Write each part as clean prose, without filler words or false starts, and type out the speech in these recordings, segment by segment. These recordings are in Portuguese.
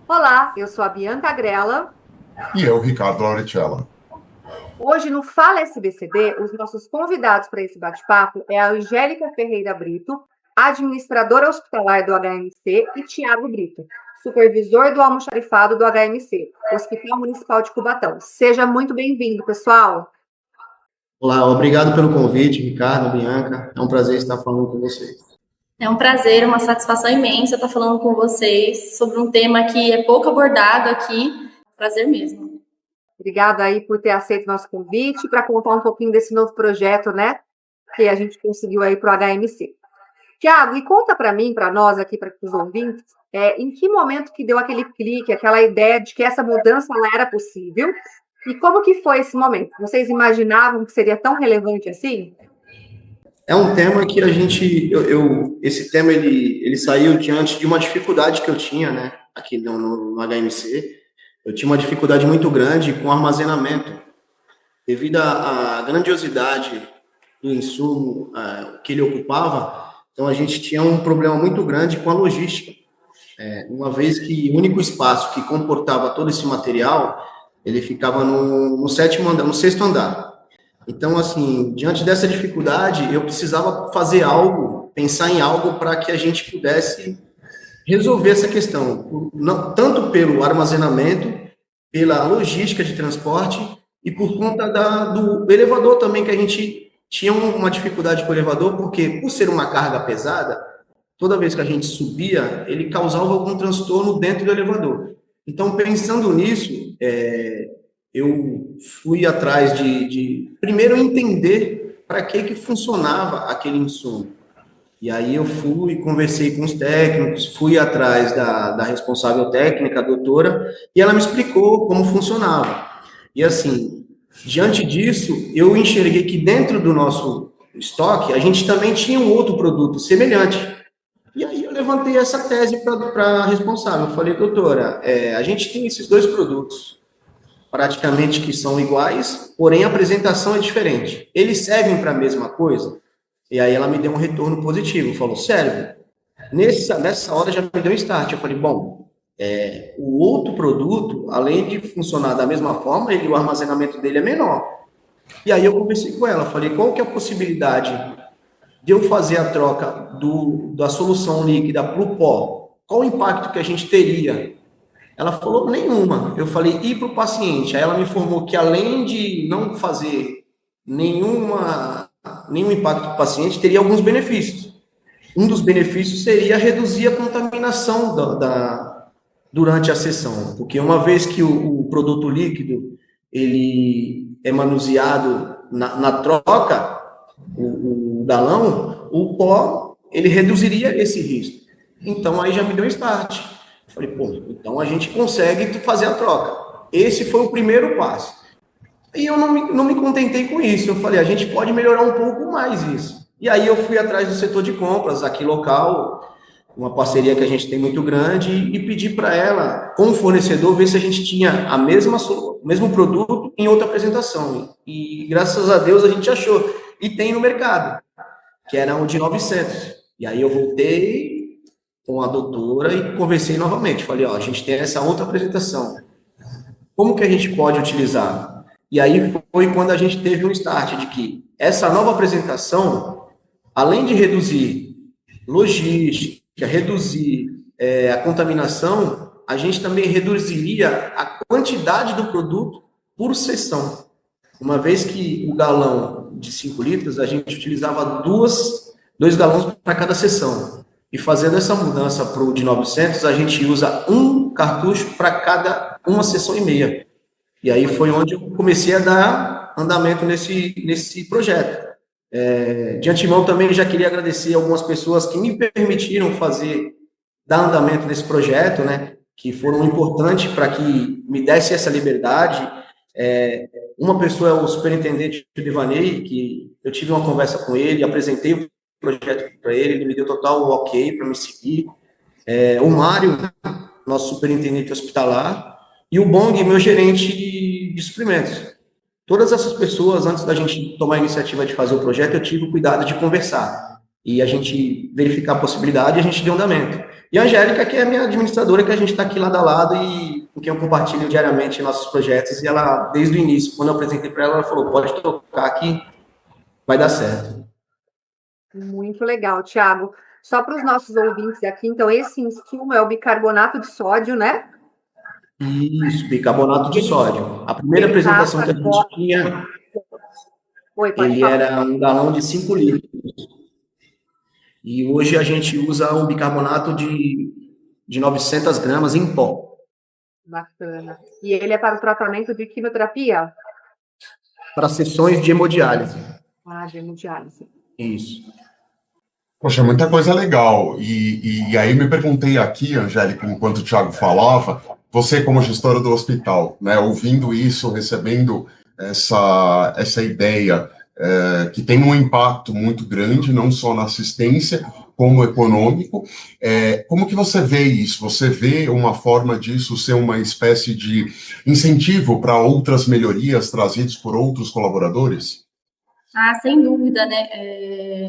Olá, eu sou a Bianca Grella. E eu, Ricardo Lauricella. Hoje no Fala SBCD, os nossos convidados para esse bate-papo é a Angélica Ferreira Brito, administradora hospitalar do HMC, e Tiago Brito, supervisor do almoxarifado do HMC, Hospital Municipal de Cubatão. Seja muito bem-vindo, pessoal. Olá, obrigado pelo convite, Ricardo, Bianca. É um prazer estar falando com vocês. É um prazer, uma satisfação imensa estar falando com vocês sobre um tema que é pouco abordado aqui. Prazer mesmo. Obrigada aí por ter aceito nosso convite para contar um pouquinho desse novo projeto, né, que a gente conseguiu aí para o HMC. Tiago, e conta para mim, para nós aqui, para os ouvintes, em que momento que deu aquele clique, aquela ideia de que essa mudança ela era possível, e como que foi esse momento? Vocês imaginavam que seria tão relevante assim? É um tema que a gente, esse tema ele saiu diante de uma dificuldade que eu tinha, né, aqui no HMC. Eu tinha uma dificuldade muito grande com armazenamento, devido à grandiosidade do insumo que ele ocupava. Então a gente tinha um problema muito grande com a logística, uma vez que o único espaço que comportava todo esse material, ele ficava no sétimo andar, no sexto andar. Então, assim, diante dessa dificuldade, eu precisava fazer algo, pensar em algo para que a gente pudesse resolver essa questão, tanto pelo armazenamento, pela logística de transporte e por conta do elevador também, que a gente tinha uma dificuldade com o elevador, porque por ser uma carga pesada, toda vez que a gente subia, ele causava algum transtorno dentro do elevador. Então, pensando nisso, eu fui atrás de primeiro entender para que funcionava aquele insumo. E aí eu fui, conversei com os técnicos, fui atrás da responsável técnica, a doutora, e ela me explicou como funcionava. E assim, diante disso, eu enxerguei que dentro do nosso estoque, a gente também tinha um outro produto semelhante. E aí eu levantei essa tese para a responsável. Eu falei, doutora, a gente tem esses dois produtos, praticamente que são iguais, porém a apresentação é diferente. Eles servem para a mesma coisa? E aí ela me deu um retorno positivo, falou, serve. Nessa hora já me deu um start. Eu falei, bom, o outro produto, além de funcionar da mesma forma, o armazenamento dele é menor. E aí eu conversei com ela, falei, qual que é a possibilidade de eu fazer a troca da solução líquida para o pó? Qual o impacto que a gente teria? Ela falou, nenhuma. Eu falei, e para o paciente? Aí ela me informou que além de não fazer nenhum impacto para o paciente, teria alguns benefícios. Um dos benefícios seria reduzir a contaminação durante a sessão, porque uma vez que o produto líquido ele é manuseado na troca, o galão, o pó, ele reduziria esse risco. Então, aí já me deu um start. Falei, pô, então a gente consegue fazer a troca. Esse foi o primeiro passo. E eu não me contentei com isso. Eu falei, a gente pode melhorar um pouco mais isso. E aí eu fui atrás do setor de compras aqui local, uma parceria que a gente tem muito grande, e pedi para ela, como fornecedor, ver se a gente tinha o mesmo produto em outra apresentação. E graças a Deus a gente achou. E tem no mercado, que era um de 900. E aí eu voltei com a doutora e conversei novamente. Falei, ó, a gente tem essa outra apresentação. Como que a gente pode utilizar? E aí foi quando a gente teve um start de que essa nova apresentação, além de reduzir logística, reduzir a contaminação, a gente também reduziria a quantidade do produto por sessão. Uma vez que o galão de 5 litros, a gente utilizava dois galões para cada sessão. E fazendo essa mudança para o de 900, a gente usa um cartucho para cada uma sessão e meia. E aí foi onde eu comecei a dar andamento nesse projeto. De antemão também já queria agradecer algumas pessoas que me permitiram dar andamento nesse projeto, né, que foram importantes para que me desse essa liberdade. Uma pessoa é o superintendente Divanei, que eu tive uma conversa com ele, apresentei o projeto para ele me deu total ok para me seguir. O Mário, nosso superintendente hospitalar, e o Bong, meu gerente de suprimentos. Todas essas pessoas, antes da gente tomar a iniciativa de fazer o projeto, eu tive o cuidado de conversar. e a gente verificar a possibilidade, a gente deu andamento. E a Angélica, que é a minha administradora, que a gente está aqui lado a lado e com quem eu compartilho diariamente nossos projetos, e ela, desde o início, quando eu apresentei para ela, ela falou, pode tocar aqui, vai dar certo. Muito legal, Thiago. Só para os nossos ouvintes aqui, então, esse insumo é o bicarbonato de sódio, né? Isso, bicarbonato de sódio. A primeira Ele tá apresentação que a gente tinha, Oi, pode ele falar. era um galão de 5 litros. E hoje a gente usa um bicarbonato de 900 gramas em pó. Bacana. E ele é para o tratamento de quimioterapia? Para sessões de hemodiálise. Ah, de hemodiálise. Isso. Poxa, muita coisa legal. E aí me perguntei aqui, Angélica, enquanto o Thiago falava, você como gestora do hospital, né, ouvindo isso, recebendo essa ideia, que tem um impacto muito grande, não só na assistência, como econômico, como que você vê isso? Você vê uma forma disso ser uma espécie de incentivo para outras melhorias trazidas por outros colaboradores? Ah, sem dúvida, né?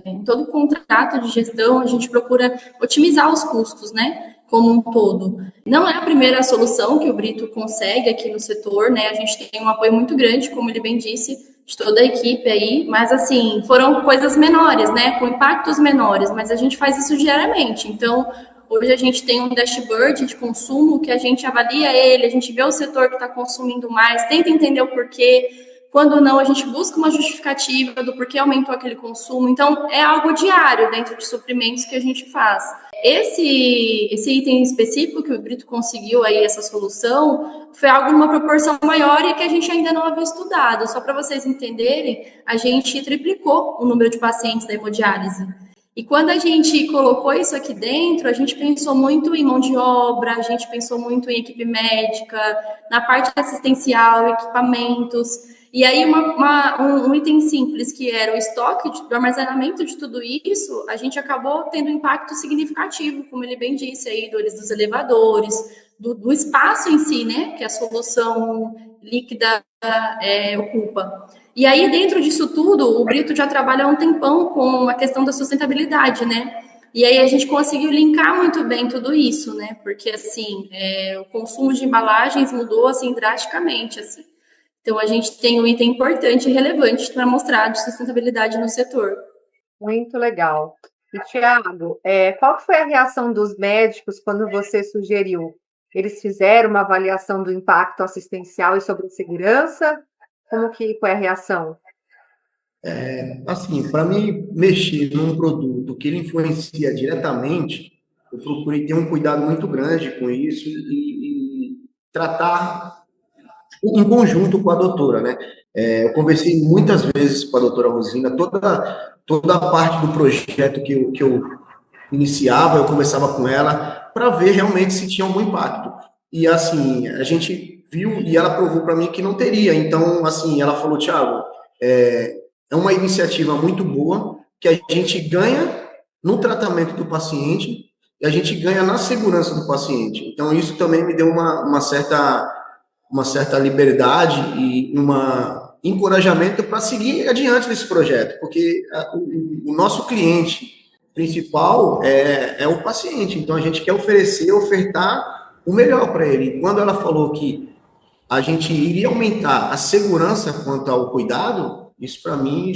Em todo contrato de gestão, a gente procura otimizar os custos, né? Como um todo. Não é a primeira solução que o Brito consegue aqui no setor, né? A gente tem um apoio muito grande, como ele bem disse, de toda a equipe aí, mas assim, foram coisas menores, né? Com impactos menores, mas a gente faz isso diariamente. Então, hoje a gente tem um dashboard de consumo que a gente avalia ele, a gente vê o setor que está consumindo mais, tenta entender o porquê. Quando não, a gente busca uma justificativa do porquê aumentou aquele consumo. Então, é algo diário dentro de suprimentos que a gente faz. Esse item específico que o Brito conseguiu aí, essa solução, foi algo numa proporção maior e que a gente ainda não havia estudado. Só para vocês entenderem, a gente triplicou o número de pacientes da hemodiálise. E quando a gente colocou isso aqui dentro, a gente pensou muito em mão de obra, a gente pensou muito em equipe médica, na parte assistencial, equipamentos. E aí, um item simples, que era o estoque, do armazenamento de tudo isso, a gente acabou tendo um impacto significativo, como ele bem disse aí, dos elevadores, do espaço em si, né, que a solução líquida ocupa. E aí, dentro disso tudo, o Brito já trabalha há um tempão com a questão da sustentabilidade, né? E aí a gente conseguiu linkar muito bem tudo isso, né? Porque, assim, o consumo de embalagens mudou, assim, drasticamente, assim. Então, a gente tem um item importante e relevante para mostrar de sustentabilidade no setor. Muito legal. E, Thiago, qual foi a reação dos médicos quando você sugeriu? Eles fizeram uma avaliação do impacto assistencial e sobre a segurança? Como que foi a reação? Assim, para mim mexer num produto que ele influencia diretamente, eu procurei ter um cuidado muito grande com isso e tratar em conjunto com a doutora, né? Eu conversei muitas vezes com a doutora Rosina, toda a parte do projeto que eu iniciava, eu conversava com ela para ver realmente se tinha algum impacto. E assim, a gente viu e ela provou para mim que não teria. Então, assim, ela falou, Thiago, é uma iniciativa muito boa que a gente ganha no tratamento do paciente e a gente ganha na segurança do paciente. Então, isso também me deu uma certa liberdade e encorajamento para seguir adiante desse projeto, porque o nosso cliente principal é o paciente, então a gente quer ofertar o melhor para ele. E quando ela falou que a gente iria aumentar a segurança quanto ao cuidado, isso para mim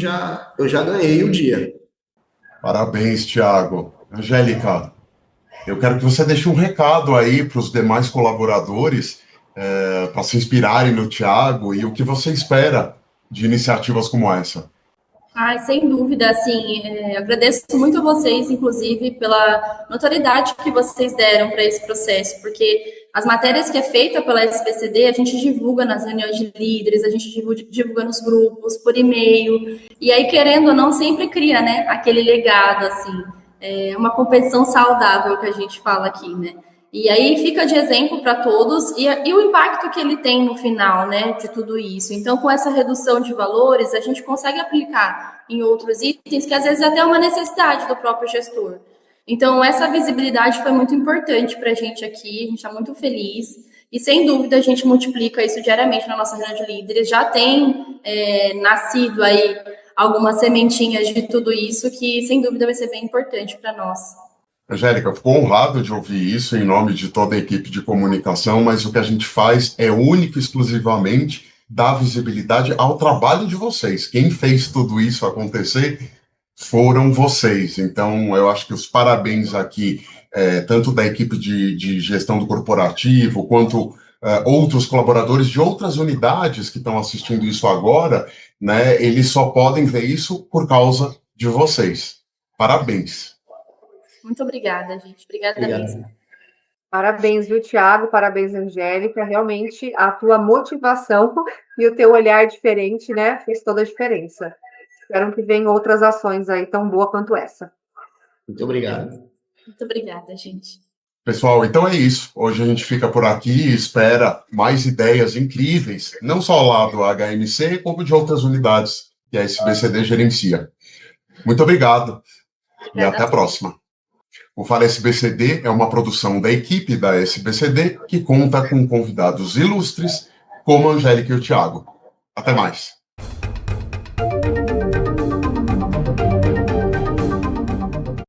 eu já ganhei o dia. Parabéns, Thiago. Angélica, eu quero que você deixe um recado aí para os demais colaboradores, para se inspirarem no Thiago e o que você espera de iniciativas como essa. Ai, sem dúvida, assim, agradeço muito a vocês, inclusive, pela notoriedade que vocês deram para esse processo, porque as matérias que é feita pela SPCD, a gente divulga nas reuniões de líderes, a gente divulga nos grupos, por e-mail, e aí, querendo ou não, sempre cria, né, aquele legado, assim, uma competição saudável que a gente fala aqui, né. E aí fica de exemplo para todos e o impacto que ele tem no final, né, de tudo isso. Então, com essa redução de valores, a gente consegue aplicar em outros itens que às vezes até é uma necessidade do próprio gestor. Então, essa visibilidade foi muito importante para a gente aqui, a gente está muito feliz. E, sem dúvida, a gente multiplica isso diariamente na nossa reunião de líderes. Já tem nascido aí algumas sementinhas de tudo isso que, sem dúvida, vai ser bem importante para nós. Angélica, fico honrado de ouvir isso em nome de toda a equipe de comunicação, mas o que a gente faz é único e exclusivamente dar visibilidade ao trabalho de vocês. Quem fez tudo isso acontecer foram vocês. Então, eu acho que os parabéns aqui, tanto da equipe de gestão do corporativo, quanto outros colaboradores de outras unidades que estão assistindo isso agora, né, eles só podem ver isso por causa de vocês. Parabéns. Muito obrigada, gente. Obrigada mesmo. Parabéns, viu, Thiago? Parabéns, Angélica. Realmente, a tua motivação e o teu olhar diferente, né, fez toda a diferença. Espero que venham outras ações aí tão boa quanto essa. Muito obrigado. Muito obrigada, gente. Pessoal, então é isso. Hoje a gente fica por aqui e espera mais ideias incríveis, não só lá do HMC, como de outras unidades que a SBCD gerencia. Muito obrigado e até a próxima. O Fala SBCD é uma produção da equipe da SBCD que conta com convidados ilustres como a Angélica e o Thiago. Até mais.